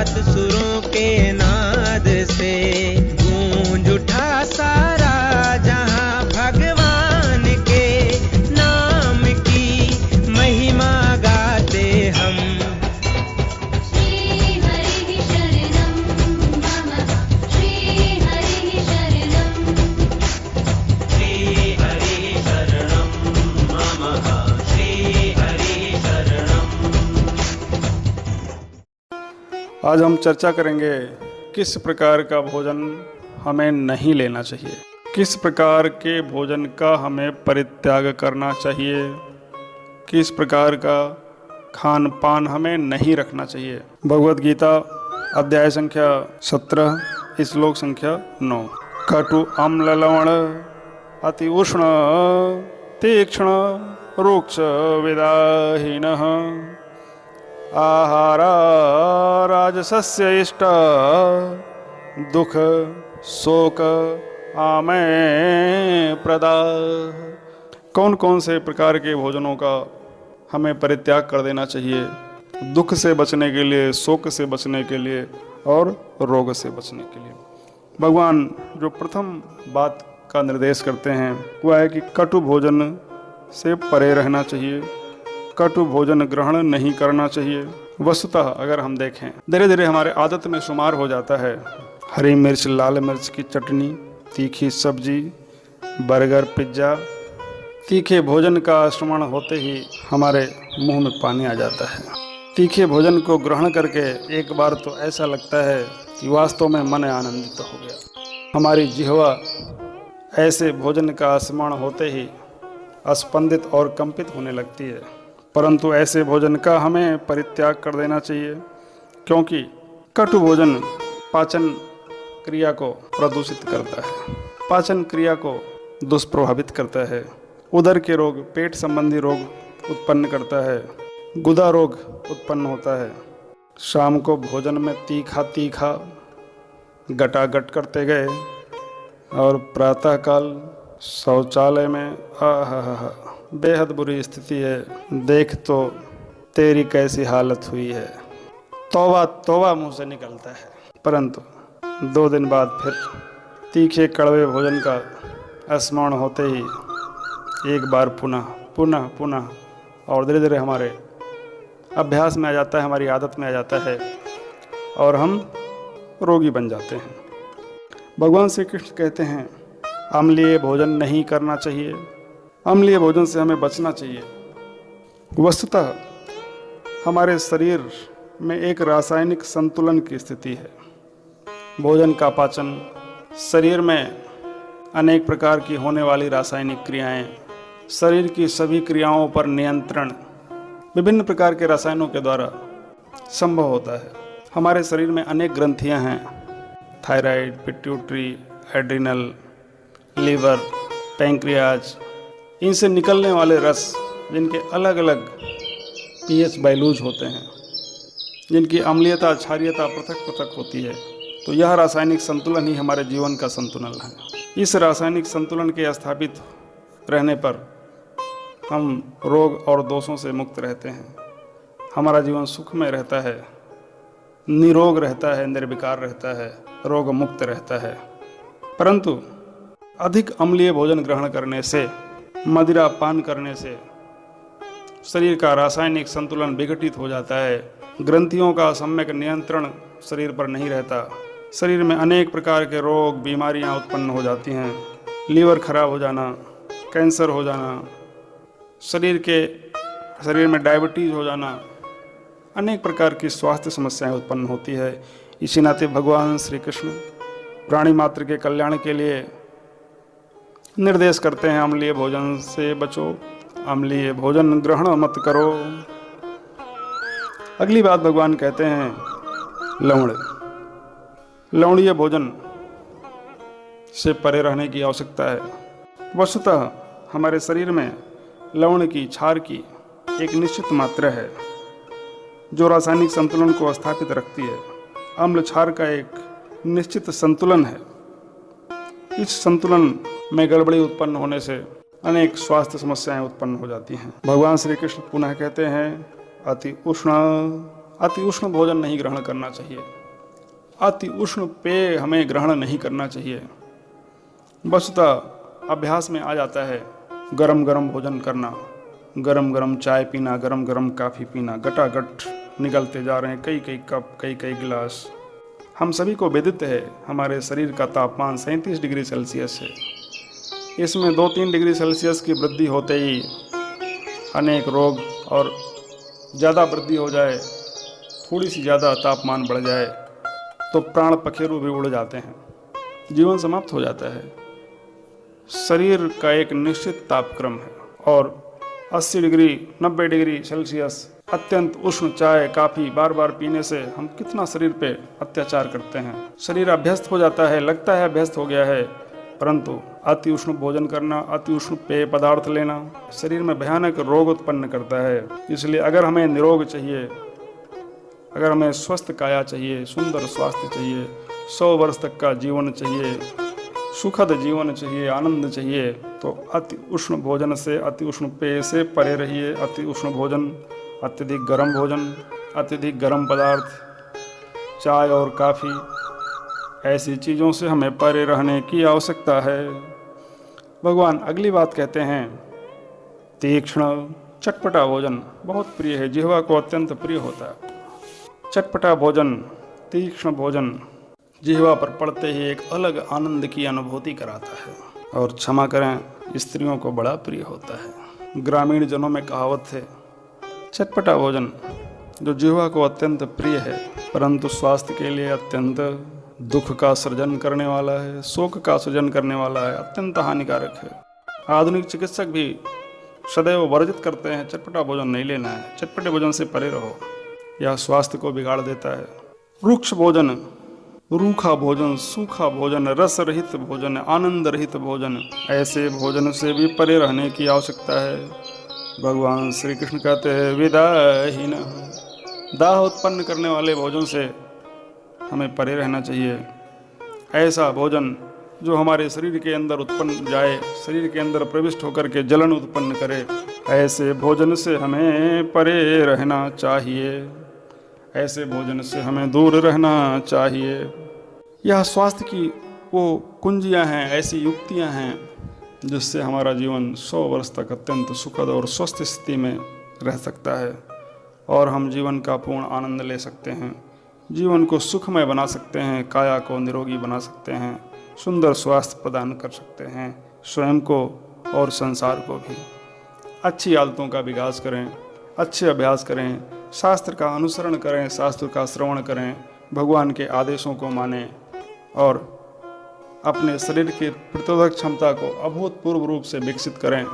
सात सुरों के नाद से गूंज उठा सारा जहां भगवान के नाम की महिमा गाते हम। श्री हरि शरणं मम, श्री हरि शरणं, श्री हरि शरणं मम, श्री हरि शरणं। आज हम चर्चा करेंगे किस प्रकार का भोजन हमें नहीं लेना चाहिए, किस प्रकार के भोजन का हमें परित्याग करना चाहिए, किस प्रकार का खान पान हमें नहीं रखना चाहिए। भगवत गीता अध्याय संख्या 17 श्लोक संख्या 9। कटु अम्ल लवण अति उष्ण तीक्ष्ण रुक्ष विदाहीनः आहारा राजसस्य इष्ट दुख शोक आमय प्रदा। कौन कौन से प्रकार के भोजनों का हमें परित्याग कर देना चाहिए दुख से बचने के लिए, शोक से बचने के लिए और रोग से बचने के लिए। भगवान जो प्रथम बात का निर्देश करते हैं वह है कि कटु भोजन से परे रहना चाहिए, कटु भोजन ग्रहण नहीं करना चाहिए। वस्तुतः अगर हम देखें धीरे धीरे हमारे आदत में शुमार हो जाता है हरी मिर्च, लाल मिर्च की चटनी, तीखी सब्जी, बर्गर, पिज्ज़ा। तीखे भोजन का श्रवण होते ही हमारे मुंह में पानी आ जाता है। तीखे भोजन को ग्रहण करके एक बार तो ऐसा लगता है कि वास्तव में मन आनंदित हो गया। हमारी जिह्वा ऐसे भोजन का स्मरण होते ही स्पंदित और कंपित होने लगती है। परंतु ऐसे भोजन का हमें परित्याग कर देना चाहिए, क्योंकि कटु भोजन पाचन क्रिया को प्रदूषित करता है, पाचन क्रिया को दुष्प्रभावित करता है, उदर के रोग, पेट संबंधी रोग उत्पन्न करता है, गुदा रोग उत्पन्न होता है। शाम को भोजन में तीखा तीखा गटागट करते गए और प्रातःकाल शौचालय में आहा बेहद बुरी स्थिति है। देख तो तेरी कैसी हालत हुई है, तौबा तौबा मुंह से निकलता है। परंतु 2 दिन बाद फिर तीखे कड़वे भोजन का स्मरण होते ही एक बार पुनः पुनः पुनः और धीरे धीरे हमारे अभ्यास में आ जाता है, हमारी आदत में आ जाता है और हम रोगी बन जाते हैं। भगवान श्री कृष्ण कहते हैं अम्लीय भोजन नहीं करना चाहिए, अम्लीय भोजन से हमें बचना चाहिए। वस्तुतः हमारे शरीर में एक रासायनिक संतुलन की स्थिति है। भोजन का पाचन, शरीर में अनेक प्रकार की होने वाली रासायनिक क्रियाएं, शरीर की सभी क्रियाओं पर नियंत्रण विभिन्न प्रकार के रसायनों के द्वारा संभव होता है। हमारे शरीर में अनेक ग्रंथियां हैं, thyroid, pituitary, adrenal, liver, pancreas. इनसे निकलने वाले रस जिनके अलग अलग पीएच वैल्यूज होते हैं, जिनकी अम्लीयता क्षारीयता पृथक पृथक होती है, तो यह रासायनिक संतुलन ही हमारे जीवन का संतुलन है। इस रासायनिक संतुलन के स्थापित रहने पर हम रोग और दोषों से मुक्त रहते हैं। हमारा जीवन सुखमय रहता है, निरोग रहता है, निर्विकार रहता है, रोग मुक्त रहता है। परंतु अधिक अम्लीय भोजन ग्रहण करने से, मदिरा पान करने से शरीर का रासायनिक संतुलन विघटित हो जाता है। ग्रंथियों का सम्यक नियंत्रण शरीर पर नहीं रहता। शरीर में अनेक प्रकार के रोग, बीमारियां उत्पन्न हो जाती हैं। लीवर खराब हो जाना, कैंसर हो जाना, शरीर में डायबिटीज़ हो जाना, अनेक प्रकार की स्वास्थ्य समस्याएं उत्पन्न होती है। इसी नाते भगवान श्री कृष्ण प्राणी मात्र के कल्याण के लिए निर्देश करते हैं अम्लीय भोजन से बचो, अम्लीय भोजन ग्रहण मत करो। अगली बात भगवान कहते हैं लवणीय भोजन से परे रहने की आवश्यकता है। वस्तुतः हमारे शरीर में लवण की, क्षार की एक निश्चित मात्रा है जो रासायनिक संतुलन को स्थापित रखती है। अम्ल क्षार का एक निश्चित संतुलन है। इस संतुलन में गड़बड़ी उत्पन्न होने से अनेक स्वास्थ्य समस्याएं उत्पन्न हो जाती हैं। भगवान श्री कृष्ण पुनः कहते हैं अति उष्ण अति उष्ण भोजन नहीं ग्रहण करना चाहिए, अति उष्ण पेय हमें ग्रहण नहीं करना चाहिए। वस्तुतः अभ्यास में आ जाता है गरम गरम भोजन करना, गरम गरम चाय पीना, गरम गरम काफ़ी पीना, गटागट निकलते जा रहे हैं कई कई कप, कई कई गिलास। हम सभी को विदित है हमारे शरीर का तापमान 37 डिग्री सेल्सियस है। इसमें 2-3 डिग्री सेल्सियस की वृद्धि होते ही अनेक रोग, और ज़्यादा वृद्धि हो जाए, थोड़ी सी ज़्यादा तापमान बढ़ जाए तो प्राण पखेरु भी उड़ जाते हैं, जीवन समाप्त हो जाता है। शरीर का एक निश्चित तापक्रम है और 80 डिग्री 90 डिग्री सेल्सियस अत्यंत उष्ण चाय काफ़ी बार बार पीने से हम कितना शरीर पे अत्याचार करते हैं। शरीर अभ्यस्त हो जाता है, लगता है अभ्यस्त हो गया है, परंतु अति उष्ण भोजन करना, अति उष्ण पेय पदार्थ लेना शरीर में भयानक रोग उत्पन्न करता है। इसलिए अगर हमें निरोग चाहिए, अगर हमें स्वस्थ काया चाहिए, सुंदर स्वास्थ्य चाहिए, 100 वर्ष तक का जीवन चाहिए, सुखद जीवन चाहिए, आनंद चाहिए, तो अति उष्ण भोजन से, अति उष्ण पेय से परे रहिए। अति उष्ण भोजन, अत्यधिक गर्म भोजन, अत्यधिक गर्म पदार्थ, चाय और काफ़ी, ऐसी चीज़ों से हमें परे रहने की आवश्यकता है। भगवान अगली बात कहते हैं, तीक्ष्ण चटपटा भोजन बहुत प्रिय है, जिह्वा को अत्यंत प्रिय होता है। चटपटा भोजन, तीक्ष्ण भोजन जिह्वा पर पड़ते ही एक अलग आनंद की अनुभूति कराता है, और क्षमा करें स्त्रियों को बड़ा प्रिय होता है। ग्रामीण जनों में कहावत है, चटपटा भोजन जो जिह्वा को अत्यंत प्रिय है परंतु स्वास्थ्य के लिए अत्यंत दुख का सृजन करने वाला है, शोक का सृजन करने वाला है, अत्यंत हानिकारक है। आधुनिक चिकित्सक भी सदैव वर्जित करते हैं, चटपटा भोजन नहीं लेना है, चटपटे भोजन से परे रहो, यह स्वास्थ्य को बिगाड़ देता है। रुक्ष भोजन, रूखा भोजन, सूखा भोजन, रस रहित भोजन, आनंद रहित भोजन, ऐसे भोजन से भी परे रहने की आवश्यकता है। भगवान श्री कृष्ण कहते हैं, विदाहीन, दाह उत्पन्न करने वाले भोजन से हमें परे रहना चाहिए। ऐसा भोजन जो हमारे शरीर के अंदर उत्पन्न जाए, शरीर के अंदर प्रविष्ट होकर के जलन उत्पन्न करे, ऐसे भोजन से हमें परे रहना चाहिए, ऐसे भोजन से हमें दूर रहना चाहिए। यह स्वास्थ्य की वो कुंजियां हैं, ऐसी युक्तियां हैं जिससे हमारा जीवन 100 वर्ष तक अत्यंत सुखद और स्वस्थ स्थिति में रह सकता है, और हम जीवन का पूर्ण आनंद ले सकते हैं, जीवन को सुखमय बना सकते हैं, काया को निरोगी बना सकते हैं, सुंदर स्वास्थ्य प्रदान कर सकते हैं, स्वयं को और संसार को भी। अच्छी आदतों का विकास करें, अच्छे अभ्यास करें, शास्त्र का अनुसरण करें, शास्त्र का श्रवण करें, भगवान के आदेशों को मानें और अपने शरीर की प्रतिरोधक क्षमता को अभूतपूर्व रूप से विकसित करें।